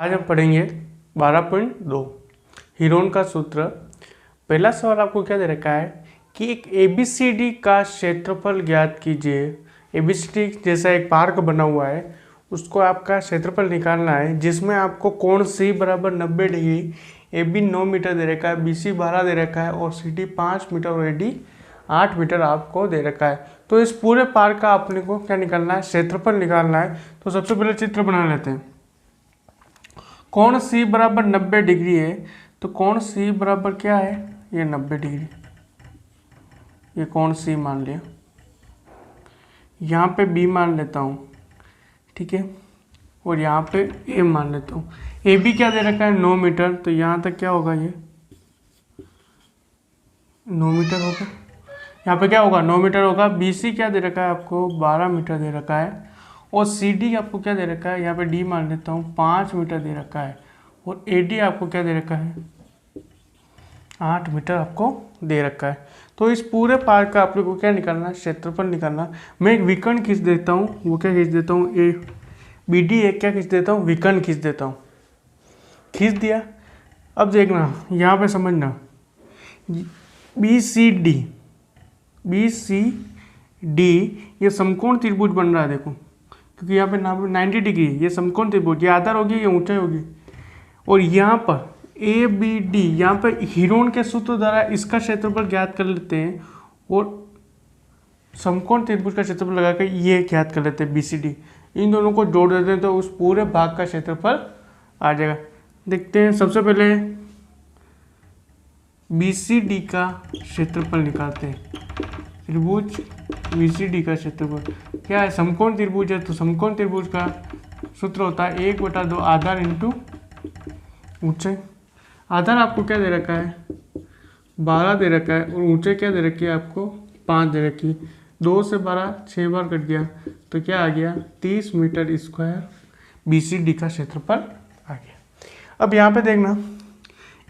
आज हम पढ़ेंगे 12.2 हीरोन का सूत्र। पहला सवाल आपको क्या दे रखा है कि एक ABCD का क्षेत्रफल ज्ञात कीजिए। ABCD जैसा एक पार्क बना हुआ है, उसको आपका क्षेत्रफल निकालना है, जिसमें आपको कोण C बराबर 90 डिग्री, AB 9 मीटर दे रखा है, BC 12 दे रखा है और CD 5 मीटर और AD 8 मीटर आपको दे रखा है। तो इस पूरे पार्क का अपने को क्या निकालना है, क्षेत्रफल निकालना है। तो सबसे पहले चित्र बना लेते हैं। कोण C बराबर 90 डिग्री है, तो कोण C बराबर क्या है, ये 90 डिग्री, ये कोण C मान लिया। यहाँ पे B मान लेता हूँ, ठीक है, और यहाँ पे A मान लेता हूँ। AB क्या दे रखा है 9 मीटर, तो यहाँ तक क्या होगा, ये 9 मीटर होगा। यहाँ पे क्या होगा 9 मीटर होगा। BC क्या दे रखा है आपको 12 मीटर दे रखा है, और CD आपको क्या दे रखा है, यहाँ पे D मान लेता हूँ 5 मीटर दे रखा है, और AD आपको क्या दे रखा है 8 मीटर आपको दे रखा है। तो इस पूरे पार्क का आप लोग को क्या निकालना है, क्षेत्रफल निकालना। मैं एक विकर्ण खींच देता हूँ, वो क्या खींच देता हूँ, BD एक क्या खींच देता हूँ, विकर्ण खींच देता हूँ। खींच दिया। अब देखना, यहाँ पे समझना, BCD ये समकोण त्रिभुज बन रहा है, देखो, क्योंकि यहाँ पे 90 डिग्री, ये समकोण त्रिभुज, ये आधार होगी, ये ऊंचाई होगी। और यहाँ पर ABD, यहाँ पर हीरोन के सूत्र द्वारा इसका क्षेत्रफल ज्ञात कर लेते हैं, और समकोण त्रिभुज का क्षेत्रफल लगाकर ये ज्ञात कर लेते हैं BCD। इन दोनों को जोड़ देते हैं तो उस पूरे भाग का क्षेत्रफल आ जाएगा। देखते हैं, सबसे पहले BCD का क्षेत्रफल निकालते हैं। त्रिभुज BCD का क्षेत्रफल क्या है, समकोण त्रिभुज है, तो समकोण त्रिभुज का सूत्र होता है 1/2 आधार इंटू ऊंचाई। आधार आपको क्या दे रखा है 12 दे रखा है, और ऊंचाई क्या दे रखी है आपको 5 दे रखी है। 2 से 12 6 बार कट गया, तो क्या आ गया 30 मीटर स्क्वायर BCD का क्षेत्रफल आ गया। अब यहाँ पे देखना,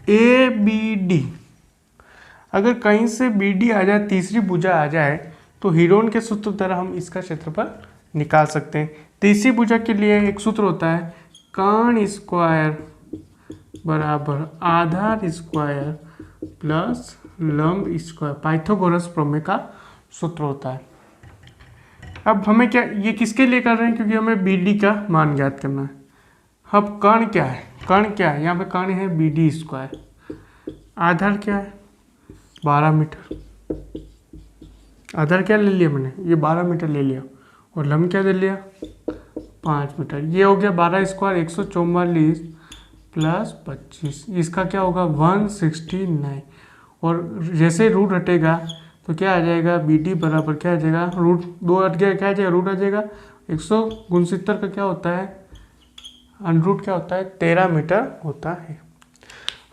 ABD अगर कहीं से BD आ जाए, तीसरी भुजा आ जाए, तो हीरोन के सूत्र द्वारा हम इसका क्षेत्रफल निकाल सकते हैं। तीसरी भुजा के लिए एक सूत्र होता है कर्ण स्क्वायर बराबर आधार स्क्वायर प्लस लंब स्क्वायर, पाइथागोरस प्रमेय का सूत्र होता है। अब हमें क्या, ये किसके लिए कर रहे हैं, क्योंकि हमें BD का मान ज्ञात करना है। अब कर्ण क्या है, कर्ण क्या है, यहाँ पे कर्ण है BD स्क्वायर, आधार क्या है 12 मीटर, आधार क्या ले लिया मैंने, ये 12 मीटर ले लिया, और लंब क्या दे लिया 5 मीटर। ये हो गया 12 स्क्वायर 144 प्लस 25, इसका क्या होगा 169, और जैसे रूट हटेगा तो क्या आ जाएगा BD बराबर क्या आ जाएगा, रूट 2 हट गया, क्या आ जाएगा रूट आ जाएगा 169 का क्या होता है अंडरूट क्या होता है 13 मीटर होता है।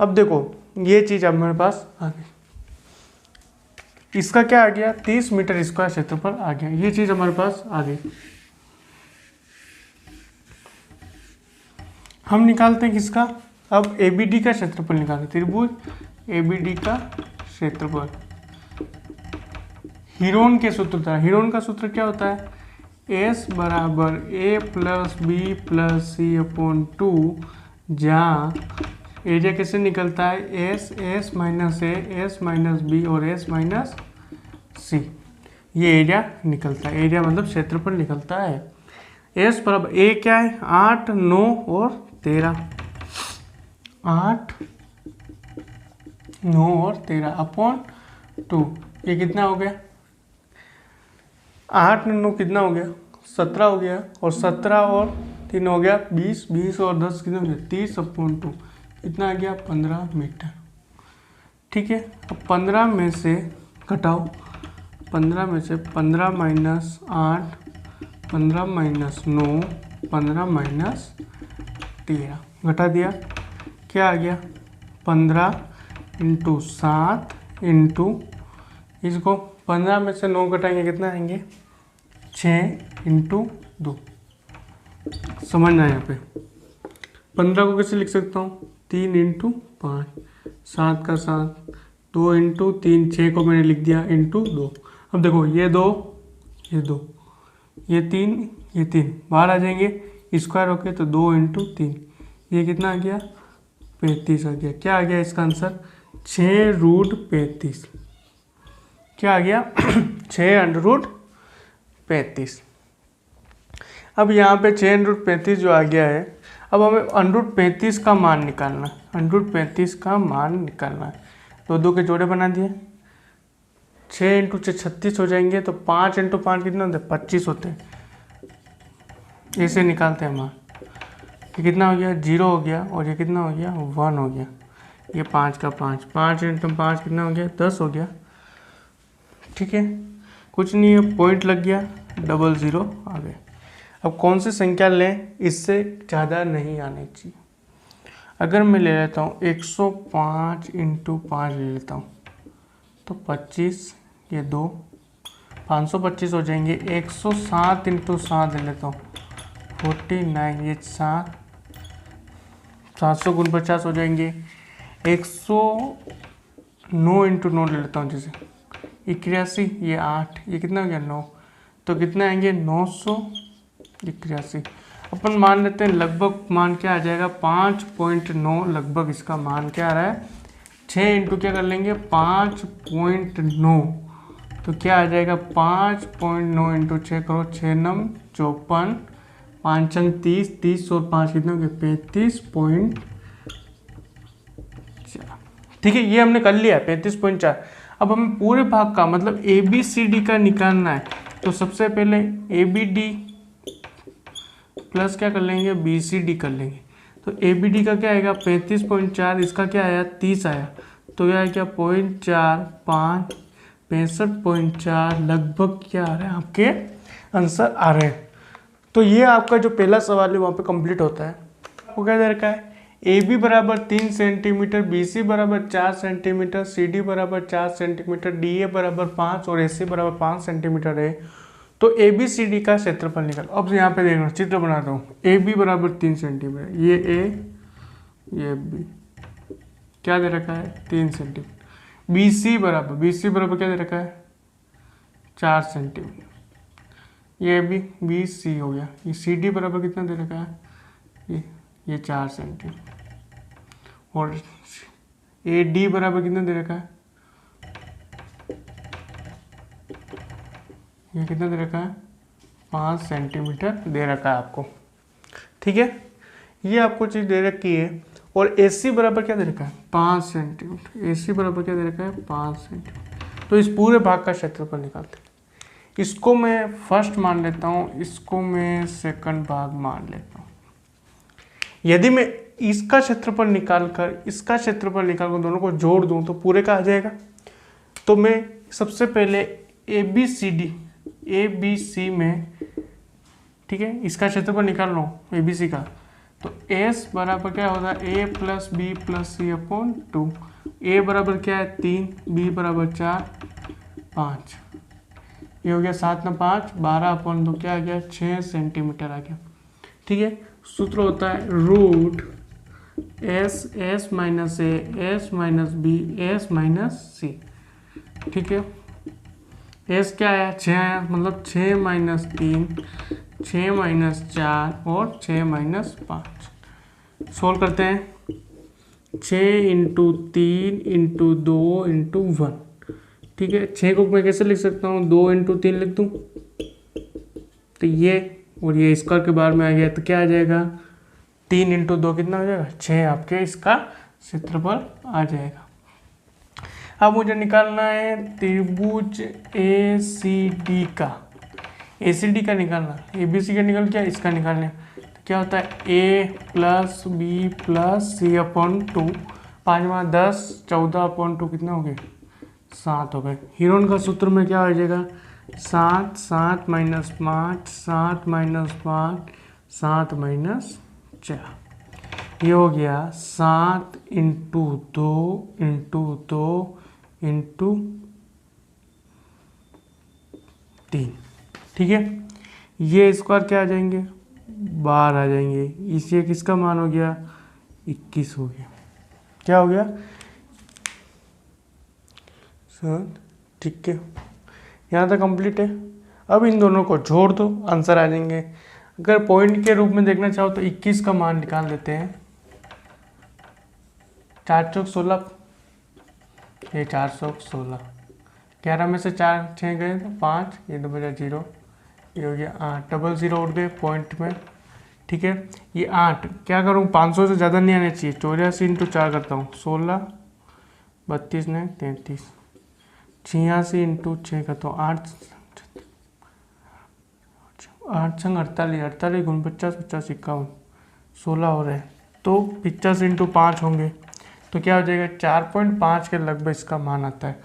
अब देखो ये चीज़ अब मेरे पास आ गई, इसका क्या आ गया 30 मीटर स्क्वायर क्षेत्रफल आ गया, ये चीज़ हमारे पास आ गई। हम निकालते हैं किसका, अब ABD का क्षेत्रफल निकालते हैं। त्रिभुज ABD का क्षेत्रफल हीरोन के सूत्र द्वारा, हीरोन का सूत्र क्या होता है S बराबर A plus B plus C upon 2, जहाँ एरिया कैसे निकलता है S minus A, S minus B और S माइनस C, ये एरिया निकलता है। एरिया मतलब क्षेत्रफल निकलता है। S बराबर A क्या है 8 9 और 13, 8 9 और 13 अपॉन 2, ये कितना हो गया 8 9 कितना हो गया 17 हो गया, और 17 और 3 हो गया 20, 20 और 10 कितना हो गया 30 अपॉन 2, कितना आ गया 15 मीटर। ठीक है, अब 15 में से घटाओ, 15 में से 15 माइनस 8, 15 माइनस 9, 15 माइनस 13 घटा दिया, क्या आ गया 15 इंटू 7 इंटू, इसको 15 में से 9 घटाएंगे कितना आएंगे 6 इंटू 2। समझना यहाँ पे 15 को कैसे लिख सकता हूँ 3 इंटू 5, 7 का 7, 2 इंटू 3, 6 को मैंने लिख दिया इंटू 2। अब देखो ये 2 ये 2 ये 3 ये 3 बाहर आ जाएंगे, स्क्वायर होके तो 2 इंटू 3, ये कितना आ गया 35 आ गया। क्या आ गया इसका आंसर 6√35। क्या आ गया 6√35। अब यहाँ पे 6√35 जो आ गया है, अब हमें √35 का मान निकालना है। √35 का मान निकालना है। दो दो के जोड़े बना दिए, 6 × 6 36 हो जाएंगे, तो 5 × 5 कितने होते हैं 25 होते हैं। ऐसे निकालते हैं मान। ये कितना हो गया 0 हो गया, और ये कितना हो गया 1 हो गया। ये 5 का 5, 5 × 5 कितना हो गया 10 हो गया। ठीक है, कुछ नहीं है, पॉइंट लग गया, 00 आ गए। अब कौन सी संख्या लें, इससे ज़्यादा नहीं आनी चाहिए। अगर मैं ले लेता हूँ 105 × 5 ले लेता हूँ, तो 25, ये 2, 525 हो जाएंगे। 107 × 7 ले लेता हूँ, 49, ये 7, 749 हो जाएंगे। 109 × 9 ले लेता हूँ, जैसे 81, ये 8, ये कितना हो गया 9, तो कितना आएंगे 981। अपन मान लेते हैं लगभग मान क्या आ जाएगा 5.9, लगभग इसका मान क्या आ रहा है 6 × क्या कर लेंगे 5.9, तो क्या आ जाएगा 5.9 × 6 करो, 6 × 9 54, 5 × 30, 30 और 5 कितने हो गए 35.4। ठीक है, ये हमने कर लिया 35.4। अब हमें पूरे भाग का मतलब ABCD का निकालना है, तो सबसे पहले ABD प्लस क्या कर लेंगे BCD कर लेंगे। तो ABD का क्या आएगा 35.4, इसका क्या आया 30 आया, तो यह क्या 0.4 5 65.4 लगभग क्या आ रहा है आपके आंसर आ रहे हैं। तो ये आपका जो पहला सवाल है वहाँ पे कंप्लीट होता है। आपको क्या दे रखा है AB बराबर 3 सेंटीमीटर, BC बराबर 4 सेंटीमीटर, CD बराबर 4 सेंटीमीटर, DA बराबर 5 और AC बराबर 5 सेंटीमीटर है। तो ABCD का क्षेत्रफल निकाल। अब यहाँ पे देखना, चित्र बनाता हूँ। AB बराबर 3 सेंटीमीटर, ये A, ये B, क्या दे रखा है 3 सेंटीमीटर। BC बराबर क्या दे रखा है 4 सेंटीमीटर, ये भी BC हो गया। ये CD बराबर कितना दे रखा है ये 4 सेंटीमीटर, और AD बराबर कितना दे रखा है, ये कितना दे रखा है 5 सेंटीमीटर दे रखा है आपको। ठीक है, ये आपको चीज़ दे रखी है। और AC बराबर क्या दे रखा है 5 सेंटीमीटर, AC बराबर क्या दे रखा है 5 सेंटीमीटर। तो इस पूरे भाग का क्षेत्रफल निकालते हैं। इसको मैं फर्स्ट मान लेता हूँ, इसको मैं सेकंड भाग मान लेता हूँ। यदि मैं इसका क्षेत्रफल निकालकर इसका क्षेत्रफल निकालकर दोनों को जोड़ दूं तो पूरे का आ जाएगा। तो मैं सबसे पहले ABC में, ठीक है, इसका क्षेत्रफल निकाल रहा हूँ ABC का, तो S बराबर क्या होता है A + B + C/2। A बराबर क्या है 3, B बराबर 4, 5, ये हो गया 7 × 5 12/2, क्या आ गया 6 सेंटीमीटर आ गया। ठीक है, सूत्र होता है √S S - A S - B S - C। ठीक है, S क्या आया 6 आया, मतलब 6 - 3 6 - 4 और 6 - 5। सोल्व करते हैं। 6 × 3 × 2 × 1। ठीक है, 6 को मैं कैसे लिख सकता हूँ 2 × 3 लिख दूँ, तो ये और ये स्क्वायर के बाहर में आ गया, तो क्या आ जाएगा 3 × 2 कितना हो जाएगा 6, आपके इसका क्षेत्रफल आ जाएगा। अब मुझे निकालना है त्रिभुज ACD का। ACD का निकालना, ABC का निकल क्या इसका निकालना है, तो क्या होता है A + B + C/2। 5 × 10 14/2 कितना हो गए 7 हो गए। हीरोन का सूत्र में क्या हो जाएगा 7 7 - 5 7 - 5 7 - 4, ये हो गया 7 × 2 × 2 × 3। ठीक है, ये स्क्वायर क्या आ जाएंगे 12 आ जाएंगे। इसे किसका मान हो गया 21 हो गया। क्या हो गया 7। ठीक है, यहाँ तक कंप्लीट है। अब इन दोनों को जोड़ दो, आंसर आ जाएंगे। अगर पॉइंट के रूप में देखना चाहो तो 21 का मान निकाल देते हैं। 4 चौक 16, ये 4 चौक 16, 11 में से 4 6 गए तो 5, ये 2 बजा 0, ये हो गया 8, डबल 0 उठ गए पॉइंट में। ठीक है, ये 8 क्या करूँ, 500 से ज़्यादा नहीं आना चाहिए। 84 इंटू 4 करता हूँ 16, 32 ने 33, 86 इंटू 6 करता हूँ 8 संग 48, 48 गुण 50, 50 51, 16 हो रहे हैं, तो 50 इंटू 5 होंगे, तो क्या हो जाएगा 4.5 के लगभग इसका मान आता है।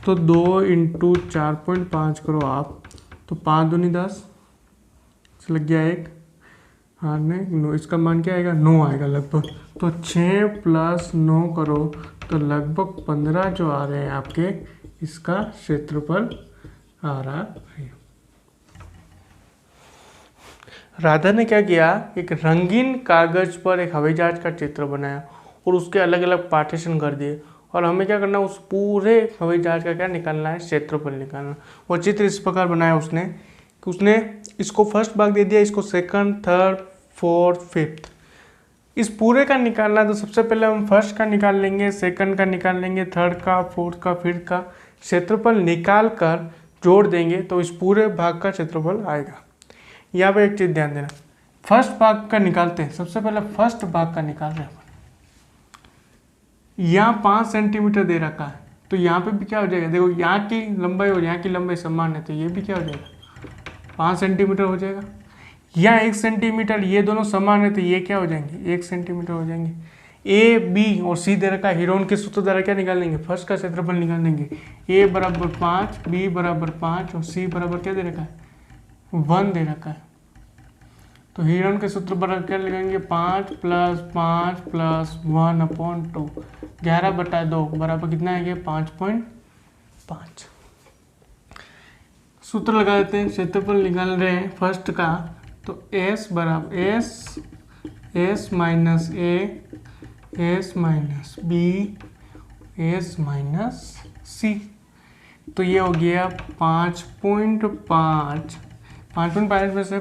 तो 2 इंटू 4.5 करो आप, तो 5 दूनी 10 से लग गया 1, हाँ नहीं 9, इसका मान क्या आएगा 9 आएगा लगभग। तो 6 प्लस 9 करो तो लगभग 15 जो आ रहे हैं आपके, इसका क्षेत्रफल आ रहा है। राधा ने क्या किया, एक रंगीन कागज पर एक हवाई जहाज का चित्र बनाया और उसके अलग अलग पार्टीशन कर दिए, और हमें क्या करना है, उस पूरे हवाई जहाज का क्या निकालना है, क्षेत्रफल निकालना। वो चित्र इस प्रकार बनाया उसने कि उसने इसको फर्स्ट भाग दे दिया, इसको सेकंड, थर्ड, फोर्थ, फिफ्थ, इस पूरे का निकालना है। तो सबसे पहले हम फर्स्ट का निकाल लेंगे, सेकंड का निकाल लेंगे, थर्ड का, फोर्थ का, फिफ्थ का क्षेत्रफल निकाल कर जोड़ देंगे तो इस पूरे भाग का क्षेत्रफल आएगा। यहाँ पे एक चीज ध्यान देना, फर्स्ट भाग का निकालते हैं, सबसे पहले फर्स्ट भाग का निकाल रहे हैं। यहाँ 5 सेंटीमीटर दे रखा है, तो यहाँ पे भी क्या हो जाएगा, देखो यहाँ की लंबाई और यहाँ की लंबाई समान है, तो ये भी क्या हो जाएगा 5 सेंटीमीटर हो जाएगा। यहाँ 1 सेंटीमीटर, ये दोनों समान है, तो ये क्या हो जाएंगे 1 सेंटीमीटर हो जाएंगे। ए, बी और सी दे रखा है, हीरोन के सूत्र द्वारा क्या निकाल लेंगे, फर्स्ट का क्षेत्रफल निकाल लेंगे। ए बराबर 5, बी बराबर 5 और सी बराबर क्या दे रखा है 1 दे रखा है। तो हीरोन के सूत्र पर क्या लगाएंगे, 5 प्लस 5 प्लस 1/2, 11/2 बराबर कितना है 5.5। सूत्र लगा देते हैं, क्षेत्रफल निकाल रहे हैं फर्स्ट का, तो S बराबर S minus A, S minus B, S minus C, तो ये हो गया 5.5। 5.5 में से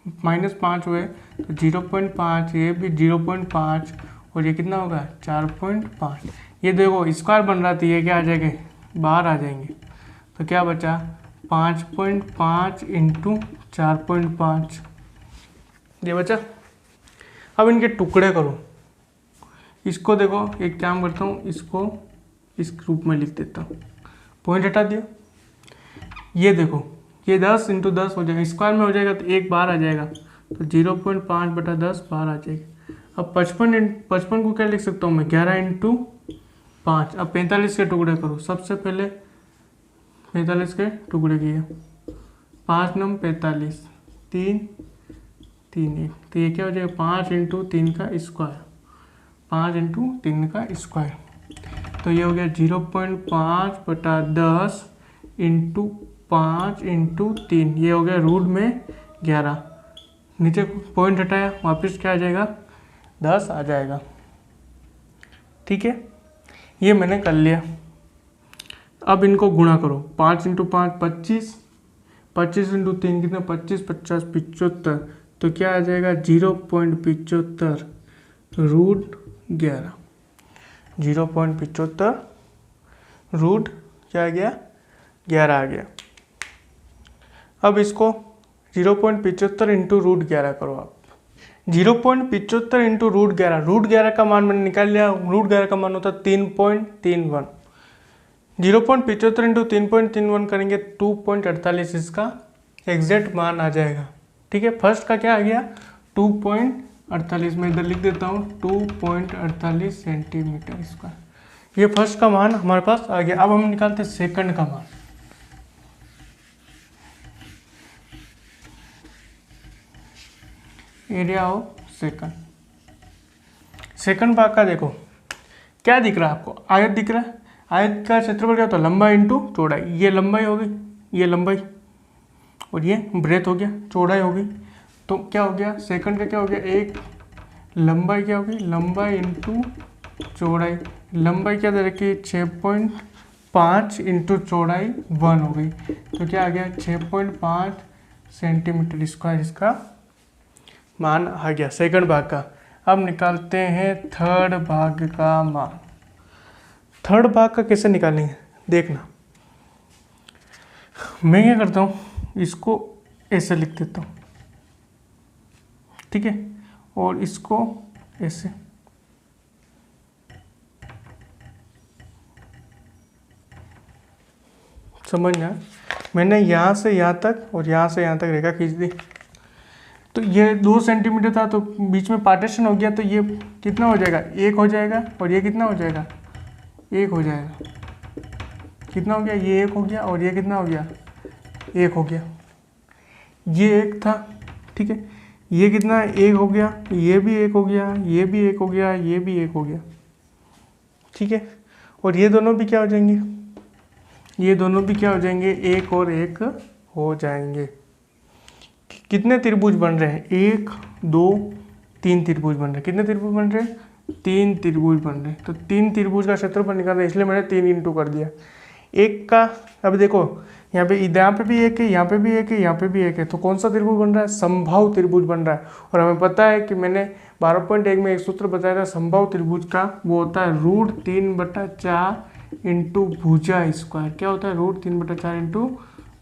-5 हुए तो 0.5, ये भी 0.5 और ये कितना होगा 4.5। ये देखो स्क्वायर बन रहा था, ये क्या आ जाएगा बाहर आ जाएंगे, तो क्या बचा 5.5 इंटू 4.5, ये बचा। अब इनके टुकड़े करो, इसको देखो एक काम करता हूँ, इसको इस रूप में लिख देता हूँ, पॉइंट हटा दिया। ये देखो ये 10 इंटू 10 हो जाएगा, स्क्वायर में हो जाएगा तो 1 बाहर आ जाएगा, तो 0.5/10 बाहर आ जाएगा। अब 55 को क्या लिख सकता हूँ मैं 11 इंटू 5। अब 45 के टुकड़े करो, सबसे पहले 45 के टुकड़े किए, 5 नम 45, 3 3 1, तो ये क्या हो जाएगा 5 इंटू 3 का स्क्वायर, 5 इंटू 3 का स्क्वायर, तो ये हो गया 0.5/10 इंटू 5 इंटू 3, ये हो गया रूट में 11, नीचे पॉइंट हटाया वापस क्या आ जाएगा 10 आ जाएगा। ठीक है, ये मैंने कर लिया। अब इनको गुणा करो, 5 इंटू 5 25, 25 इंटू 3 कितना 25 50 75, तो क्या आ जाएगा 0.75 रूट 11, 0.75 रूट क्या आ गया 11 आ गया। अब इसको 0.75 इंटू रूट 11 करो आप, 0.75 इंटू रूट 11, रूट 11 का मान मैंने निकाल लिया, रूट 11 का मान होता है 3.31, 0.75 इंटू 3.31 करेंगे 2.48 इसका एग्जैक्ट मान आ जाएगा। ठीक है, फर्स्ट का क्या आ गया 2.48, मैं इधर लिख देता हूँ 2.48 सेंटीमीटर स्क्वायर, ये फर्स्ट का मान हमारे पास आ गया। अब हम निकालते हैं सेकंड का मान। एरिया ऑफ सेकंड भाग का देखो क्या दिख रहा है आपको, आयत दिख रहा है। आयत का क्षेत्रफल क्या होता है लंबाई इंटू चौड़ाई, ये लंबाई हो गई, ये लंबाई और ये ब्रेथ हो गया, चौड़ाई हो गई, तो क्या हो गया सेकंड का क्या हो गया एक लंबाई क्या हो गई लंबाई इंटू चौड़ाई, लंबाई क्या दे रखी 6.5 इंटू चौड़ाई 1 हो गई, तो क्या आ गया 6.5 सेंटीमीटर स्क्वायर इसका मान आ गया सेकंड भाग का। अब निकालते हैं थर्ड भाग का मान। थर्ड भाग का कैसे निकालेंगे देखना। मैं क्या करता हूँ, इसको ऐसे लिख देता हूँ, ठीक है, और इसको ऐसे। समझना, मैंने यहाँ से यहाँ तक और यहाँ से यहाँ तक रेखा खींच दी, तो ये 2 सेंटीमीटर था, तो बीच में पार्टीशन हो गया, तो ये कितना हो जाएगा, 1 हो जाएगा, और ये कितना हो जाएगा, 1 हो जाएगा। कितना हो गया, ये 1 हो गया, और ये कितना हो गया, 1 हो गया। ये 1 था, ठीक है, ये कितना 1 हो गया, ये भी 1 हो गया, ये भी 1 हो गया, ये भी 1 हो गया, ठीक है। और ये दोनों भी क्या हो जाएंगे, ये दोनों भी क्या हो जाएंगे, 1 और 1 हो जाएंगे। कितने त्रिभुज बन रहे हैं, 1 2 3 त्रिभुज बन रहे हैं। कितने त्रिभुज बन रहे हैं, 3 त्रिभुज बन रहे हैं। तो 3 त्रिभुज का क्षेत्रफल निकालना है, इसलिए मैंने 3 इंटू कर दिया। एक का, अब देखो यहाँ पे भी 1 है, यहाँ पे भी 1 है, यहाँ पे भी 1 है, तो कौन सा त्रिभुज बन रहा है, समबाहु त्रिभुज बन रहा है। और हमें पता है कि मैंने 12.1 में एक सूत्र बताया था समबाहु त्रिभुज का, वो होता है √3/4 इंटू भुजा स्क्वायर। क्या होता है, √3/4 इंटू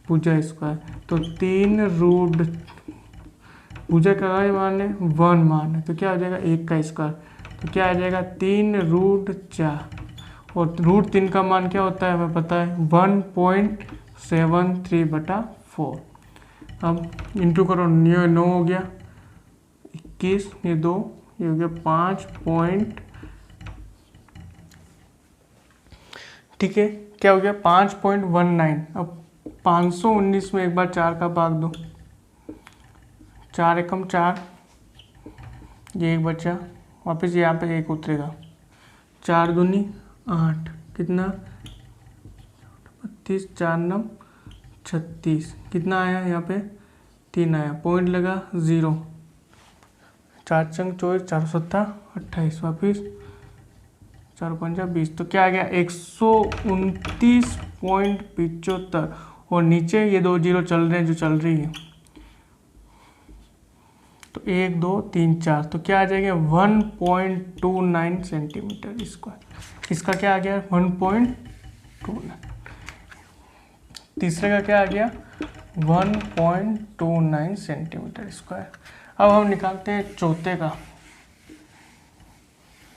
भुजा स्क्वायर। तो 3 रूट भुजा का मान है 1 मान है, तो क्या हो जाएगा 1 का स्क्वायर, तो क्या आ जाएगा 3√4, और √3 का मान क्या होता है हमें पता है 1.73/4। अब इंटू करो, 9 हो गया, 21, ये 2, ये हो गया 5 पॉइंट, ठीक है, क्या हो गया 5.19। अब 519 में एक बार 4 का भाग दो, 4 एकम 4, ये 1 बचा, वापस यहाँ पे 1 उतरेगा, 4 दूनी 8, कितना 32, 4 9 36, कितना आया यहाँ पे 3 आया, पॉइंट लगा 0, 4 चंग 24, 4 7 28, वापिस 4 5 20, तो क्या आ गया 129.75। और नीचे ये 2 0 चल रहे हैं, जो चल रही है, तो 1 2 3 4, तो क्या आ जाएगा 1.29 सेंटीमीटर स्क्वायर। इसका क्या आ गया 1.29, तीसरे का क्या आ गया 1.29 सेंटीमीटर स्क्वायर। अब हम निकालते हैं चौथे का,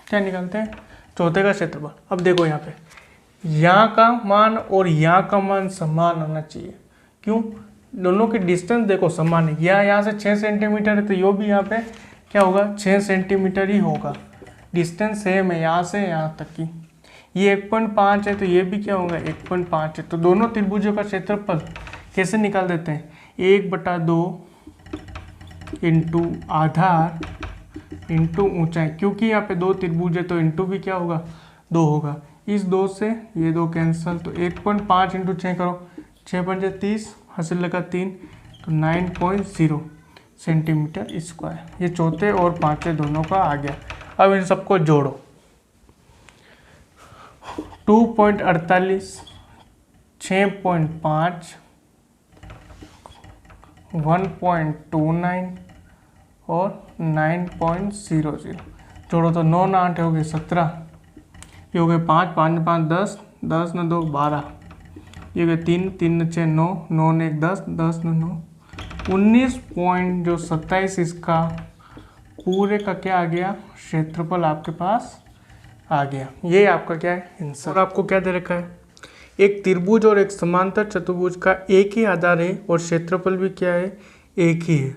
क्या निकालते हैं, चौथे का क्षेत्रफल। अब देखो यहाँ पे यहाँ का मान और यहाँ का मान समान होना चाहिए, क्यों, दोनों की डिस्टेंस देखो समान है, यहाँ से 6 सेंटीमीटर है, तो यो भी यहाँ पे क्या होगा 6 सेंटीमीटर ही होगा, डिस्टेंस सेम है यहाँ से यहाँ तक की। ये 1.5 है, तो ये भी क्या होगा 1.5 है। तो दोनों त्रिभुजों का क्षेत्रफल कैसे निकाल देते हैं, 1/2 इंटू आधार इंटू ऊंचाई, क्योंकि यहाँ पे 2 त्रिभुज है, तो इंटू भी क्या होगा 2 होगा। इस 2 से ये 2 कैंसल, तो 1.5 इंटू 6 करो, 6 5 30, हासिल लगा 3, तो 9.0 सेंटीमीटर स्क्वायर। ये चौथे और पांचवें दोनों का आ गया। अब इन सबको जोड़ो, 2.48, 6.5, 1.29 और 9.00 जोड़ो, तो 9 9 8 हो गए 17, ये हो गए 5 5 5 10, 10 9 2 12, ये हो गए 3 3 6 9, 9 1 10, 10 9 19.27। इसका पूरे का क्या आ गया, क्षेत्रफल आपके पास आ गया। ये आपका क्या है आंसर। और आपको क्या दे रखा है, एक त्रिभुज और एक समांतर चतुर्भुज का एक ही आधार है और क्षेत्रफल भी क्या है एक ही है।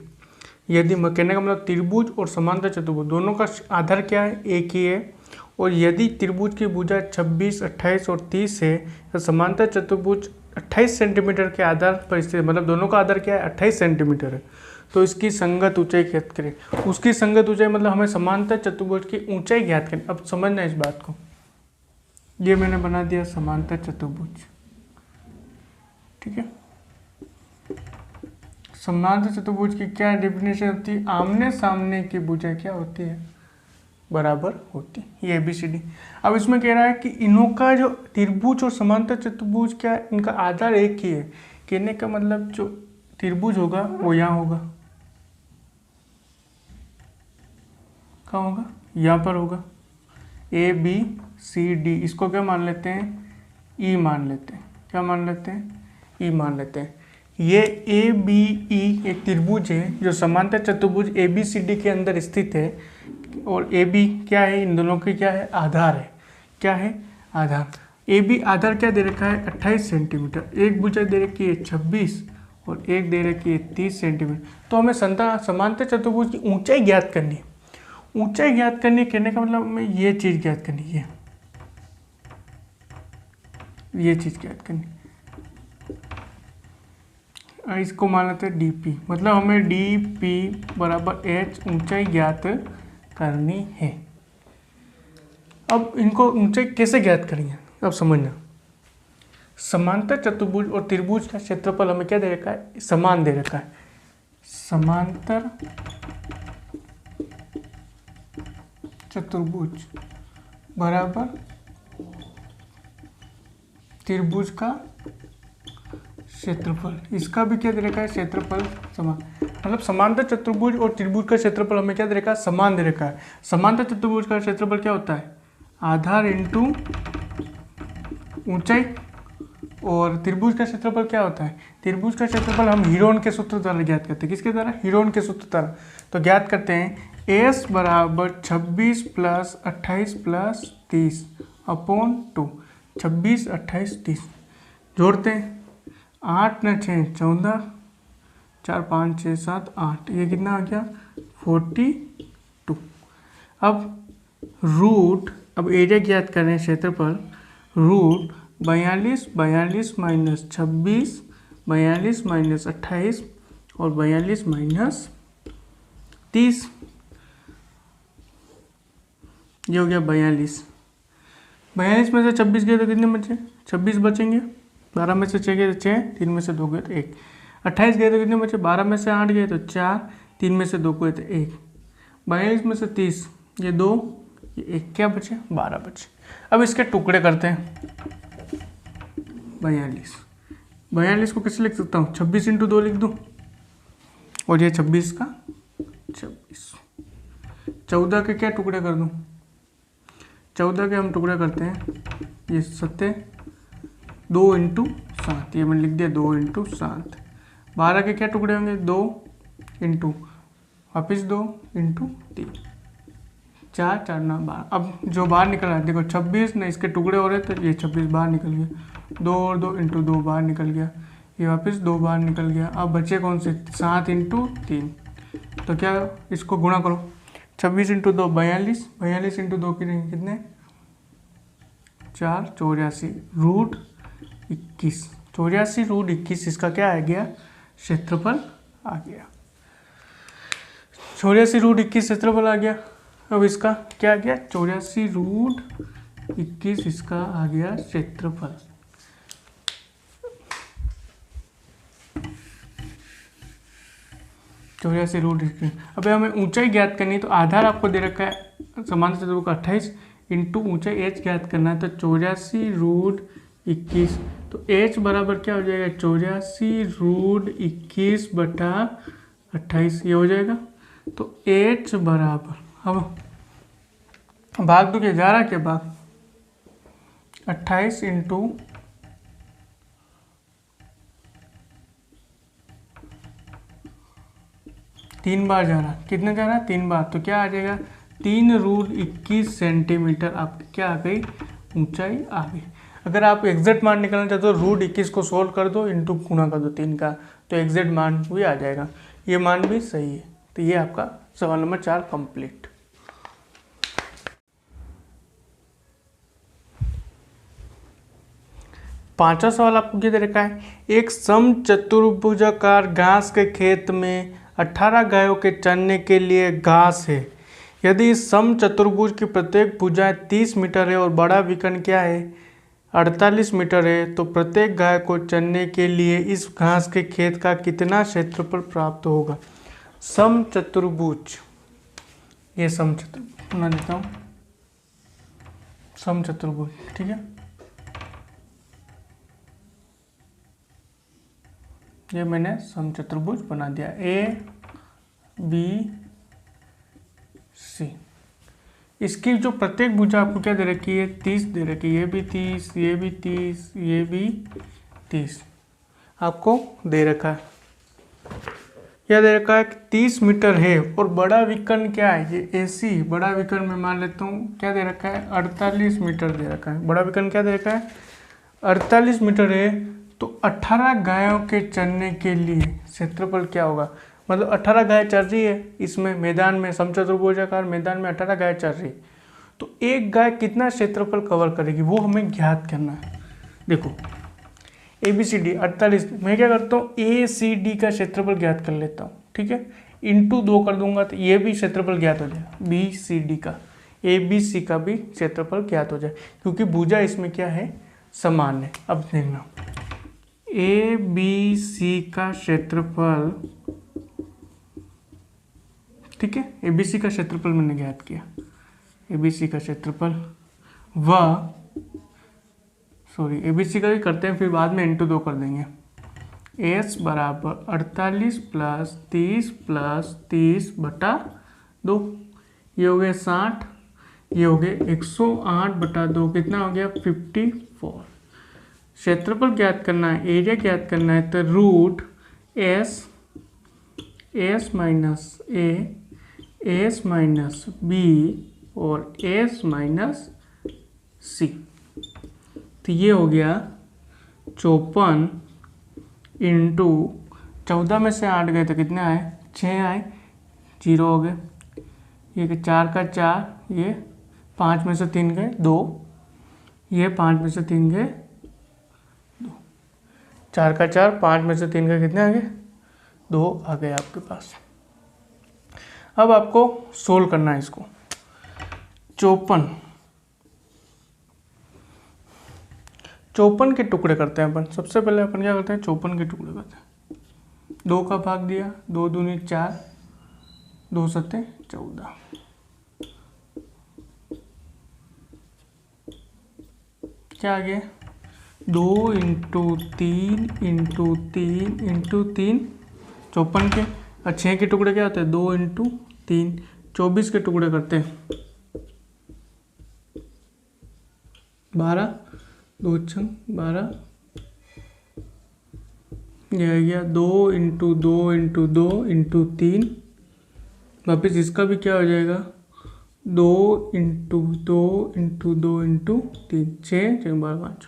यदि कहने का मतलब त्रिभुज और समांतर चतुर्भुज दोनों का आधार क्या है एक ही है, और यदि त्रिभुज की भुजा 26, 28 और 30 है, तो समांतर चतुर्भुज 28 सेंटीमीटर के आधार पर स्थित, मतलब दोनों का आधार क्या है 28 सेंटीमीटर है, तो इसकी संगत ऊंचाई ज्ञात करें। उसकी संगत ऊंचाई मतलब हमें समांतर चतुर्भुज की ऊंचाई ज्ञात करें। अब समझना इस बात को, ये मैंने बना दिया समांतर चतुर्भुज, ठीक है। समांतर चतुर्भुज की क्या डेफिनेशन होती है, आमने सामने की भुजा क्या होती है बराबर होती है, ये ABCD। अब इसमें कह रहा है कि इनों का जो त्रिभुज और समांतर चतुर्भुज क्या है, इनका आधार एक ही है। कहने का मतलब जो त्रिभुज होगा वो यहाँ होगा, कहाँ होगा, यहाँ पर होगा, AB सी डी, इसको क्या मान लेते हैं, ई मान लेते हैं। क्या मान लेते हैं, ई मान लेते हैं। ये ए बी ई एक त्रिभुज है जो समांतर चतुर्भुज ए बी सी डी के अंदर स्थित है, और ए बी क्या है, इन दोनों की क्या है, आधार है। क्या है, आधार। ए बी आधार क्या दे रखा है, 28 सेंटीमीटर। एक भुजा दे रखी है 26 और एक दे रखी है 30 सेंटीमीटर। तो हमें समांतर चतुर्भुज की ऊंचाई ज्ञात करनी है। ऊंचाई ज्ञात करनी, कहने का मतलब हमें ये चीज ज्ञात करनी है, ये चीज ज्ञात करनी। इसको मान लेते हैं डी पी, मतलब हमें डी पी बराबर एच ऊंचाई ज्ञात करनी है। अब इनको ऊंचाई कैसे ज्ञात करेंगे, अब समझना। समांतर चतुर्भुज और त्रिभुज का क्षेत्रफल हमें क्या दे रखा है, समान दे रखा है। समांतर चतुर्भुज बराबर त्रिभुज का क्षेत्रफल, इसका भी क्या दे रखा है, क्षेत्रफल समान। मतलब समांतर चतुर्भुज और त्रिभुज का क्षेत्रफल हमें क्या दे रखा है, समान दे रखा है। समांतर चतुर्भुज का क्षेत्रफल क्या होता है, आधार इंटू ऊंचाई, और त्रिभुज का क्षेत्रफल क्या होता है, त्रिभुज का क्षेत्रफल हम हीरोन के सूत्र द्वारा ज्ञात करते हैं। किसके द्वारा, हीरोन के सूत्र द्वारा। तो ज्ञात करते हैं एस बराबर 26 प्लस 28 प्लस 30 अपॉन 2। 26 28 30 जोड़ते हैं, 8 न 6 14, 4 5 6 7 8, ये कितना आ गया 42। अब रूट, अब एरिया ज्ञात करें, क्षेत्रफल रूट 42 42 माइनस 26 42 माइनस 28 और 42 माइनस 30, ये हो गया 42। 42 में से 26 गए तो कितने बचे, 26 बचेंगे। 12 में से 6 गए तो 6, 3 में से 2 गए तो 1। 28 गए तो कितने बचे, 12 में से 8 गए तो 4, 3 में से 2 गए तो 1। 42 में से 30, ये 2, ये 1, क्या बचे, 12 बचे। अब इसके टुकड़े करते हैं। 42 को कैसे लिख सकता हूँ, 26 इंटू 2 लिख दूँ, और ये 26 का 26। 14 के क्या टुकड़े कर दूँ, 14 के हम टुकड़े करते हैं, ये 7 2 इंटू 7, ये मैंने लिख दिया 2 इंटू 7। 12 के क्या टुकड़े होंगे, 2 इंटू वापिस 2 इंटू 3, 4 4 ना 12। अब जो बाहर निकल रहा है देखो, 26 ना इसके टुकड़े हो रहे तो ये 26 बाहर निकल गया, 2 और 2 इंटू 2 बाहर निकल गया, ये वापस 2 बाहर निकल गया। अब बचे कौन से, 7 इंटू 3। तो क्या, इसको गुणा करो, 26 इंटू 2 42, 42 इंटू 2 कितने 4 84 रूट 21, 84 रूट 21 इसका क्या आ गया, क्षेत्रफल आ गया। 84 रूट 21 क्षेत्रफल आ गया। अब इसका क्या आ गया, 84 रूट 21 इसका आ गया क्षेत्रफल। चौरासी रूट 21। अब हमें ऊंचाई ज्ञात करनी है, तो आधार आपको दे रखा है समांतर चतुर्भुज का 28 इंटू ऊंचाई एच ज्ञात करना है, तो 84 रूट 21। तो एच बराबर क्या हो जाएगा, 84 रूट 21 बटा 28, ये हो जाएगा। तो एच बराबर, अब भाग दो, क्या जा रहा क्या भाग, 28 इंटू 3 बार जा रहा, कितने जा रहा है, 3 बार। तो क्या आ जाएगा, 3 रूट 21 सेंटीमीटर आपकी क्या आ गई, ऊंचाई आ गई। अगर आप एग्जैक्ट मान निकालना चाहते हो, रूट 21 को सोल्व कर दो, इंटू गुणा कर दो 3 का, तो एग्जैक्ट मान भी आ जाएगा। ये मान भी सही है। तो ये आपका सवाल नंबर 4 कंप्लीट। पांचवा सवाल आपको क्या दे रखा है, एक समचतुर्भुजाकार घास के खेत में 18 गायों के चरने के लिए घास है। यदि इस समचतुर्भुज की प्रत्येक भुजा 30 मीटर है और बड़ा विकर्ण क्या है 48 मीटर है, तो प्रत्येक गाय को चरने के लिए इस घास के खेत का कितना क्षेत्रफल प्राप्त होगा। समचतुर्भुज, ये समचतुर्भुज बना देता हूँ, समचतुर्भुज, ठीक है। ये मैंने समचतुर्भुज बना दिया, ए बी सी। इसकी जो प्रत्येक भुजा आपको क्या दे रखी है, 30 दे रखी है, ये भी 30, ये भी 30, ये भी 30 आपको दे रखा है। क्या दे रखा है कि 30 मीटर है। और बड़ा विकर्ण क्या है, ये AC बड़ा विकर्ण मैं मान लेता हूँ क्या दे रखा है, 48 मीटर दे रखा है। बड़ा विकर्ण क्या दे रखा है, 48 मीटर है। तो 18 गायों के चरने के लिए क्षेत्रफल क्या होगा, मतलब 18 गाय चर रही है इसमें मैदान में, समचतुर्भुजाकार मैदान में 18 गाय चर रही है, तो एक गाय कितना क्षेत्रफल कवर करेगी वो हमें ज्ञात करना है। देखो ABCD 48, मैं क्या करता हूँ ACD का क्षेत्रफल ज्ञात कर लेता हूँ, ठीक है, इंटू 2 कर दूंगा तो ये भी क्षेत्रफल ज्ञात हो जाए, BCD का ABC का भी क्षेत्रफल ज्ञात हो जाए, क्योंकि भुजा इसमें क्या है, समान है। अब देखना ABC का क्षेत्रफल, ठीक है, ABC का क्षेत्रफल मैंने ज्ञात किया, ABC का क्षेत्रफल ABC का भी करते हैं, फिर बाद में इंटू 2 कर देंगे। S बराबर 48 प्लस 30 बटा 2, ये हो गया 60, ये हो गया 108 बटा 2, कितना हो गया 54। क्षेत्रफल ज्ञात करना है, एरिया ज्ञात करना है, तो root S minus A, S minus B और S माइनस C, तो ये हो गया 54 इंटू 14 में से 8 गए तो कितने आए, 6 आए, 0 हो गए, ये 4 का 4, ये 5 में से 3 गए 2, ये 5 में से 3 गए 2, 4 का 4, 5 में से 3 गए, कितने आ गए, 2 आ गए आपके पास। अब आपको सोल्व करना है इसको। 54 के टुकड़े करते हैं अपन। सबसे पहले अपन क्या करते हैं, 54 के टुकड़े करते हैं। 2 का भाग दिया, 2 दूनी 4, 2 सत्ते 14, क्या आ गया, 2 इंटू 3 इंटू 3 इंटू 3, 54 के, और 6 के टुकड़े क्या होते हैं, 2 इंटू 3, 24 के टुकड़े करते हैं, 12, 2 छंग 12, यह आ गया 2 इंटू 2 इंटू 2 इंटू 3, वापिस इसका भी क्या हो जाएगा, 2 इंटू 2 इंटू 2 इंटू 3, 6 12 5।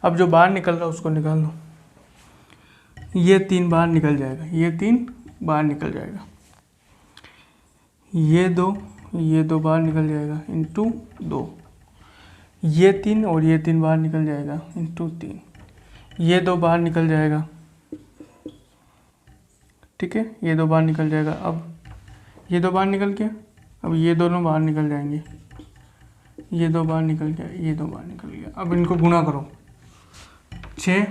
अब जो बाहर निकल रहा है उसको निकाल दो, ये 3 बाहर निकल जाएगा, ये 3 बाहर निकल जाएगा, ये 2 बाहर निकल जाएगा इंटू 2, ये 3 और ये 3 बाहर निकल जाएगा इंटू 3, ये 2 बाहर निकल जाएगा, ठीक है, ये 2 बाहर निकल जाएगा। अब ये 2 बाहर निकल गया, अब ये दोनों बाहर निकल जाएंगे, ये 2 बाहर निकल गया, ये 2 बाहर निकल गया। अब इनको गुणा करो, 6,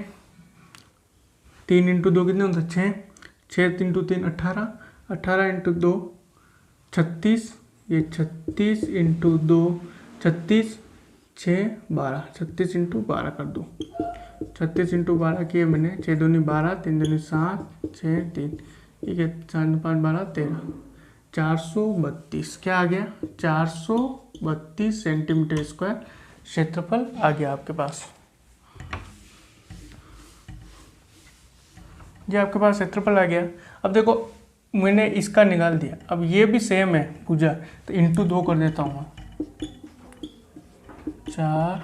3 इंटू 2 कितने होता है, 6 इंटू 3 18, 18 इंटू 2 36, ये 36 इंटू 2 36, 6 12, 36 इंटू 12 कर दो, 36 इंटू 12 किए मैंने, 6 दूनी 12, 3 दूनी 7, 6 3, ठीक है, 4 5 12 13, 432, क्या आ गया, 432 सेंटीमीटर स्क्वायर क्षेत्रफल आ गया आपके पास। ये आपके पास क्षेत्रफल आ गया। अब देखो मैंने इसका निकाल दिया, अब ये भी सेम है पूजा, तो इंटू 2 कर देता हूँ, 4,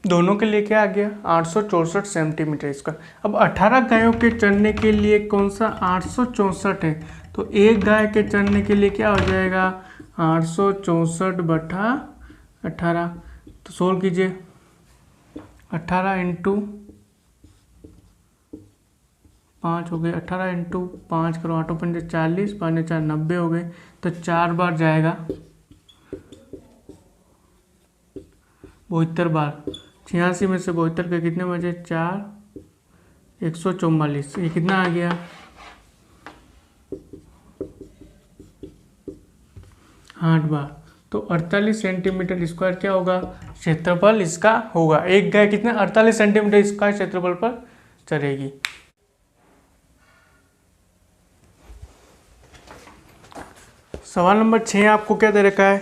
दोनों के लिए क्या आ गया, 864 सेंटीमीटर स्क्वायर। अब 18 गायों के चरने के लिए कौन सा 864 है, तो एक गाय के चरने के लिए क्या हो जाएगा, 864 बटा 18, तो सोल्व कीजिए, 18 इंटू 5 हो गए, 18 इंटू 5 करो, 8 पंजे 40, 5 4 90 हो गए, तो 4 बार जाएगा, 72 बार, 86 में से 72 के कितने बचे, 4, 144, ये कितना आ गया, 8 बार, तो 48 सेंटीमीटर स्क्वायर क्या होगा, क्षेत्रफल इसका होगा। एक गाय कितना 48 सेंटीमीटर स्क्वायर क्षेत्रफल पर चरेगी। सवाल नंबर 6 आपको क्या दे रखा है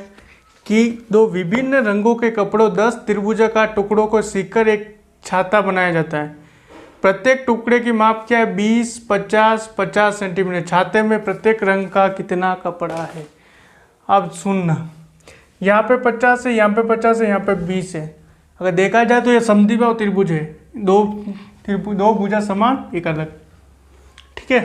कि दो विभिन्न रंगों के कपड़ों 10 त्रिभुजाकार टुकड़ों को सीकर एक छाता बनाया जाता है। प्रत्येक टुकड़े की माप क्या है? 20, 50, 50 सेंटीमीटर। छाते में प्रत्येक रंग का कितना कपड़ा है? अब सुनना, यहाँ पे 50 है, यहाँ पे 50 है, यहाँ पे 20 है। अगर देखा जाए तो ये समद्विबाहु त्रिभुज है, दो भुजा समान एक अलग। ठीक है,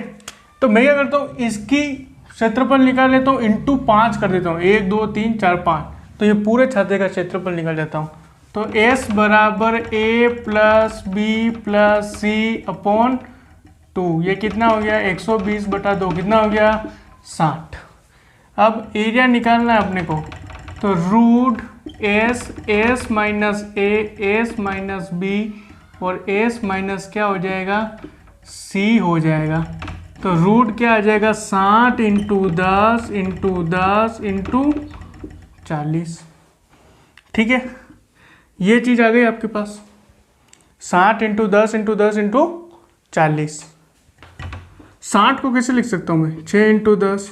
तो मैं क्या करता हूँ, इसकी क्षेत्रफल निकाल लेता हूँ, इंटू 5 कर देता हूँ। 1 2 3 4 5, तो ये पूरे छाते का क्षेत्रफल निकल जाता हूँ। तो S बराबर A plus B plus C upon 2, ये कितना हो गया? 120/2, कितना हो गया? 60। अब एरिया निकालना है अपने को, तो root S minus S minus B और एस माइनस क्या हो जाएगा? सी हो जाएगा। तो रूट क्या आ जाएगा? 60 इंटू 10 इंटू 10 इंटू 40। ठीक है, ये चीज़ आ गई आपके पास। 60 इंटू 10 इंटू 10 इंटू 40। 60 को कैसे लिख सकता हूँ मैं? 6 इंटू 10,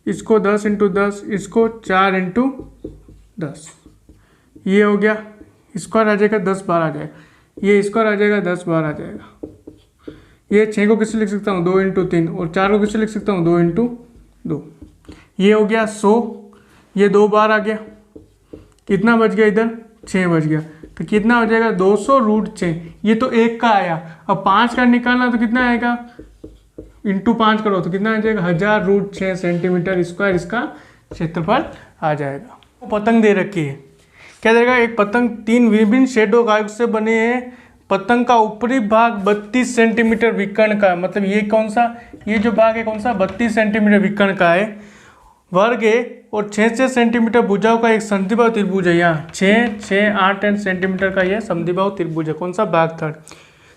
इसको 10 इंटू 10, इसको 4 इंटू 10, ये हो गया। स्क्वायर आ जाएगा 10 बार आ जाएगा, ये स्क्वायर आ जाएगा 10 बार आ जाएगा। ये 6 को कैसे लिख सकता हूँ? 2 इंटू 3, और 4 को कैसे लिख सकता हूँ? 2 इंटू 2। ये हो गया 100, ये 2 बार आ गया, कितना बच गया? इधर 6 बच गया, तो कितना हो जाएगा? 200 रूट 6। ये तो 1 का आया, अब 5 का निकालना तो कितना आएगा? इंटू 5 करो तो कितना आ जाएगा? 1000 रूट 6 सेंटीमीटर स्क्वायर इसका क्षेत्रफल आ जाएगा। पतंग दे रखी है, क्या देगा? एक पतंग 3 विभिन्न शेडो कागज से बने हैं। पतंग का ऊपरी भाग 32 सेंटीमीटर विकर्ण का है, मतलब ये कौन सा, ये जो भाग है कौन सा? 32 सेंटीमीटर विकर्ण का है। वर्ग है और 6-6 सेंटीमीटर भुजाओं का एक समद्विबाहु त्रिभुज है। यहाँ 6-6-8 सेंटीमीटर का यह समद्विबाहु त्रिभुज है। कौन सा? भाग थर्ड।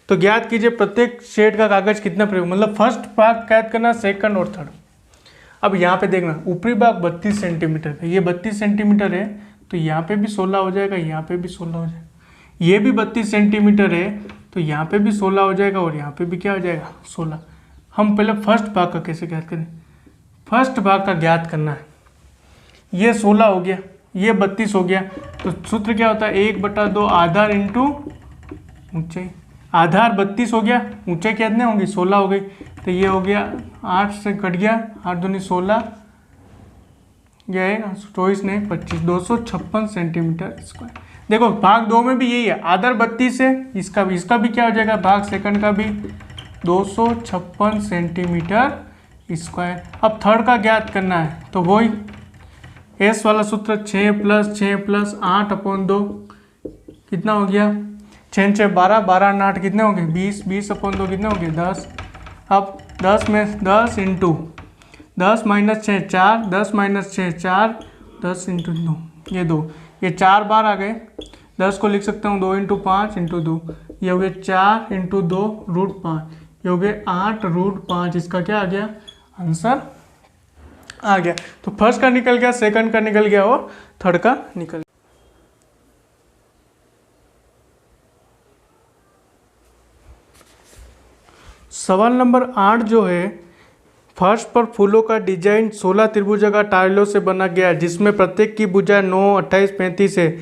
तो ज्ञात कीजिए प्रत्येक शेड का कागज कितना प्रयोग, मतलब फर्स्ट भाग ज्ञात करना, सेकंड और थर्ड। अब यहाँ पे देखना, ऊपरी भाग 32 सेंटीमीटर का, ये 32 सेंटीमीटर है, तो यहाँ पे भी 16 हो जाएगा, यहाँ पे भी 16 हो जाएगा। ये भी 32 सेंटीमीटर है, तो यहाँ पे भी 16 हो जाएगा, और यहाँ पे भी क्या हो जाएगा? 16। हम पहले फर्स्ट भाग का कैसे ज्ञात करें? फर्स्ट भाग का ज्ञात करना है। ये 16 हो गया, ये 32 हो गया, तो सूत्र क्या होता है? 1/2 आधार इंटू ऊंचाई। आधार 32 हो गया, ऊंचाई कितने होंगी? 16 हो गई, तो ये हो गया 8 से कट गया, 8 दूनी 16, यह है 24 नहीं 25, 256 सेंटीमीटर स्क्वायर। देखो भाग 2 में भी यही है, आधार 32 है, इसका भी क्या हो जाएगा? भाग सेकंड का भी 256 सेंटीमीटर स्क्वायर। अब थर्ड का ज्ञात करना है, तो वही एस वाला सूत्र 6 + 8 अपॉन 2, कितना हो गया? 6 6 12, 12 8 कितने हो गए? 20, 20 अपॉन 2 कितने हो गए? 10। अब 10 में 10 इंटू 10 माइनस 6 4, 10 माइनस 6 4, 10 इंटू 2, ये 2, ये 4 बार आ गए। 10 को लिख सकता हूँ 2 इंटू 5 इंटू 2, ये हो गया 4 इंटू 2 रूट 5, ये हो गया 8 रूट 5। इसका क्या आ गया? आंसर आ गया। तो फर्स्ट का निकल गया, सेकंड का निकल गया और थर्ड का निकल गया। सवाल नंबर 8 जो है, फर्श पर फूलों का डिजाइन 16 त्रिभुजाकार टाइलों से बना गया है, जिसमें प्रत्येक की भुजा 9, 28, 35 है।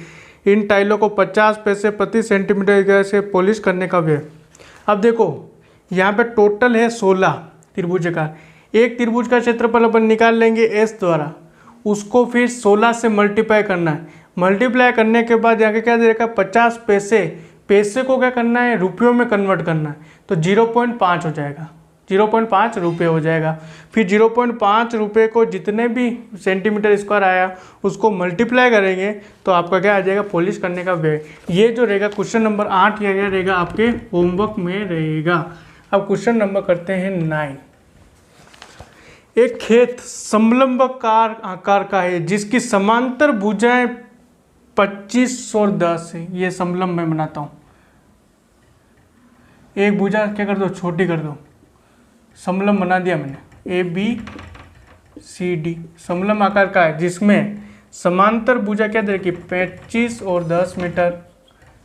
इन टाइलों को 50 पैसे प्रति सेंटीमीटर से पॉलिश करने का व्यय। अब देखो यहाँ पे टोटल है 16 त्रिभुजाकार। एक त्रिभुज का क्षेत्रफल अपन निकाल लेंगे एस द्वारा, उसको फिर 16 से मल्टीप्लाई करना है। मल्टीप्लाई करने के बाद यहाँ के क्या दे रखा है? 50 पैसे। पैसे को क्या करना है? रुपयों में कन्वर्ट करना है, तो 0.5 हो जाएगा, 0.5 रुपये हो जाएगा। फिर 0.5 रुपये को जितने भी सेंटीमीटर स्क्वायर आया उसको मल्टीप्लाई करेंगे, तो आपका क्या आ जाएगा? पॉलिश करने का व्यय। ये जो रहेगा क्वेश्चन नंबर 8 या रहेगा आपके होमवर्क में रहेगा। अब क्वेश्चन नंबर करते हैं 9। एक खेत समलंबाकार आकार का है, जिसकी समांतर भुजाएं 25 और 10 है। ये समलंब मैं बनाता हूँ, एक भुजा क्या कर दो? छोटी कर दो। समलंब बना दिया मैंने, ABCD समलंब आकार का है, जिसमें समांतर भुजा क्या दे रखी? 25 और 10 मीटर।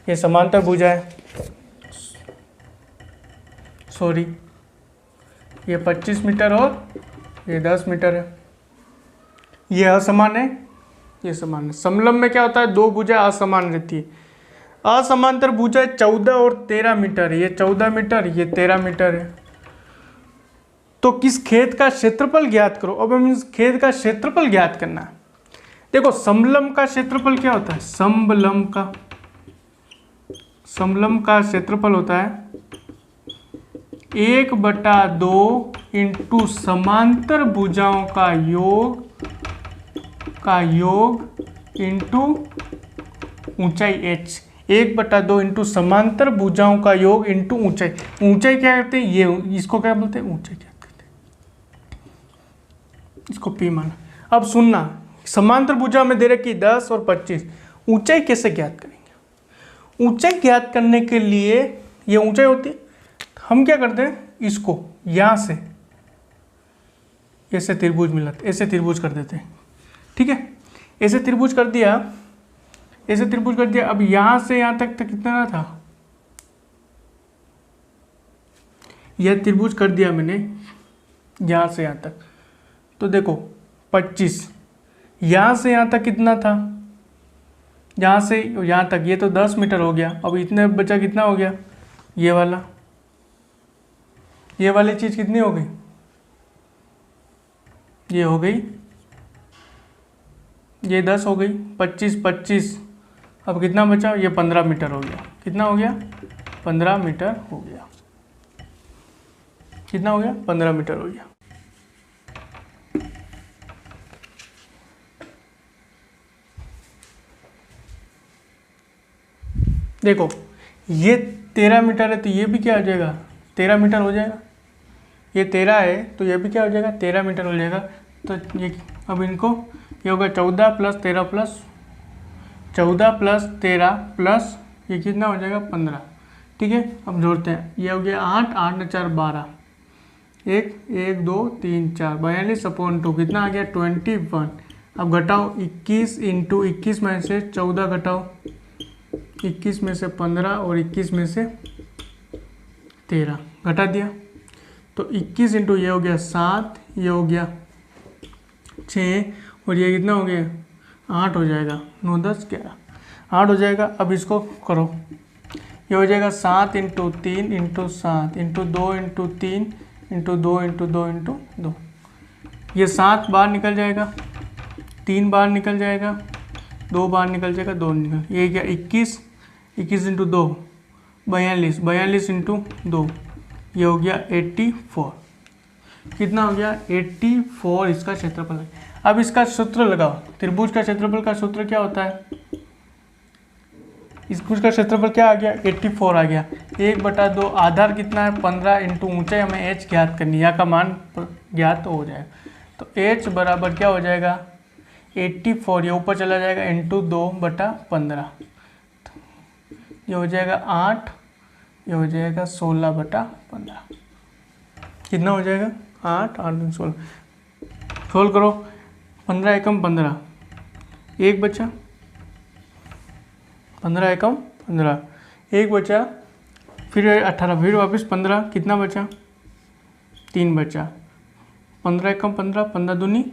ये समांतर भुजा है, सॉरी, ये 25 मीटर और ये 10 मीटर है। ये असमान है, ये समान है। समलंब में क्या होता है, दो भुजा असमान रहती है। असमांतर भुजा 14 और 13 मीटर है, ये 14 मीटर, ये 13 मीटर है। तो किस खेत का क्षेत्रफल ज्ञात करो। अब हम इस खेत का क्षेत्रफल ज्ञात करना है। देखो समलंब का क्षेत्रफल क्या होता है, समलंब का क्षेत्रफल होता है 1/2 इंटू समांतर भुजाओं का योग इंटू ऊंचाई h। 1/2 इंटू समांतर भुजाओं का योग इंटू ऊंचाई। ऊंचाई क्या करते हैं, ये इसको क्या बोलते हैं, ऊंचाई क्या करते हैं, इसको P माना। अब सुनना, समांतर भुजा में दे रखी 10 और 25। ऊंचाई कैसे ज्ञात करेंगे। ऊंचाई ज्ञात करने के लिए ये ऊंचाई होती है, हम क्या करते हैं, इसको यहां से ऐसे त्रिभुज मिलाते, ऐसे त्रिभुज कर देते हैं, ठीक है। ऐसे त्रिभुज कर दिया, ऐसे त्रिभुज कर दिया। अब यहां से यहां तक कितना था, यह त्रिभुज कर दिया मैंने यहां से यहां तक। तो देखो 25, यहां से यहां तक कितना था, यहां से यहां तक, ये तो 10 मीटर हो गया। अब इतने बचा कितना हो गया, ये वाली चीज कितनी हो गई, ये हो गई, ये 10 हो गई, 25। अब कितना बचा, ये 15 मीटर हो गया। कितना हो गया, 15 मीटर हो गया। कितना हो गया, 15 मीटर हो गया। देखो ये 13 मीटर है, तो ये भी क्या हो जाएगा, 13 मीटर हो जाएगा। ये 13 है तो ये भी क्या हो जाएगा, 13 मीटर हो जाएगा। तो ये अब इनको ये होगा 14 प्लस 13 प्लस ये कितना हो जाएगा, 15। ठीक है, अब जोड़ते हैं। ये हो गया 8, 8 ने 4 12, 1 2 3 4 42/2 कितना आ गया, 21। अब घटाओ 21 इंटू 21 में से 14 घटाओ, 21 में से 15 और 21 में से 13 घटा दिया। तो 21 इंटू ये हो गया 7, ये हो गया 6 और ये कितना हो गया, 8 हो जाएगा। 9 10 11 8 हो जाएगा। अब इसको करो, ये हो जाएगा 7 into 3 into 7 into 2 into 3 into 2 into 2 into 2। ये 7 बाहर निकल जाएगा, 3 बाहर निकल जाएगा, 2 बाहर निकल जाएगा, 2 निकल। ये क्या 21 इंटू 2 42 इंटू 2 ये हो गया 84। कितना हो गया, 84 इसका क्षेत्रफल है। अब इसका सूत्र लगाओ। त्रिभुज का क्षेत्रफल का सूत्र क्या होता है, इस त्रिभुज का क्षेत्रफल क्या आ गया, 84 आ गया। 1/2 आधार कितना है 15 इंटू ऊंचाई हमें h ज्ञात करनी, यहाँ का मान ज्ञात हो जाएगा। तो h बराबर क्या हो जाएगा 84, ये ऊपर चला जाएगा इंटू 2/15, ये हो जाएगा 8, ये हो जाएगा 16/15। कितना हो जाएगा 8 8 16। सोल्व करो, 15 एकम 15, 1 बचा, 15 एकम 15, 1 बचा, फिर 18, फिर वापस 15, कितना बचा 3 बचा, 15 एकम 15, 15 दूनी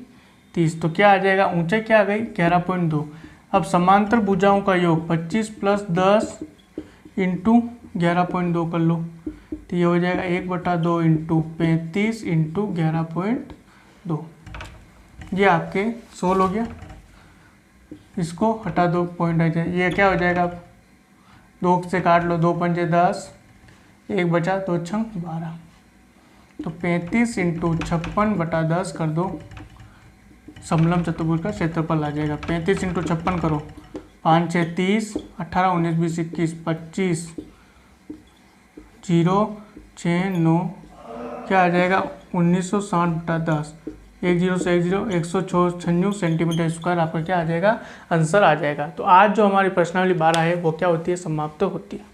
30। तो क्या आ जाएगा, ऊंचाई क्या आ गई 11.2। अब समांतर भुजाओं का योग 25 प्लस 10 इंटू 11.2 कर लो, तो ये हो जाएगा 1/2 इंटू 35 इंटू 11.2। ये आपके 16 हो गया। इसको हटा दो, पॉइंट आ जाए, ये क्या हो जाएगा, 2 से काट लो, 2 पंजे 10, 1 बचा, 2 छंग 12। तो 35 इंटू 56/10 कर दो, समलंब चतुर्भुज का क्षेत्रफल आ जाएगा। 35 इंटू 56 करो, 5 6 30, 18 19 20 21 25, 0 6 9, क्या आ जाएगा 1960/10। 1 0 से 1 0, 196 सेंटीमीटर स्क्वायर आपका क्या आ जाएगा, आंसर आ जाएगा। तो आज जो हमारी प्रश्नावली 12 है वो क्या होती है, समाप्त होती है।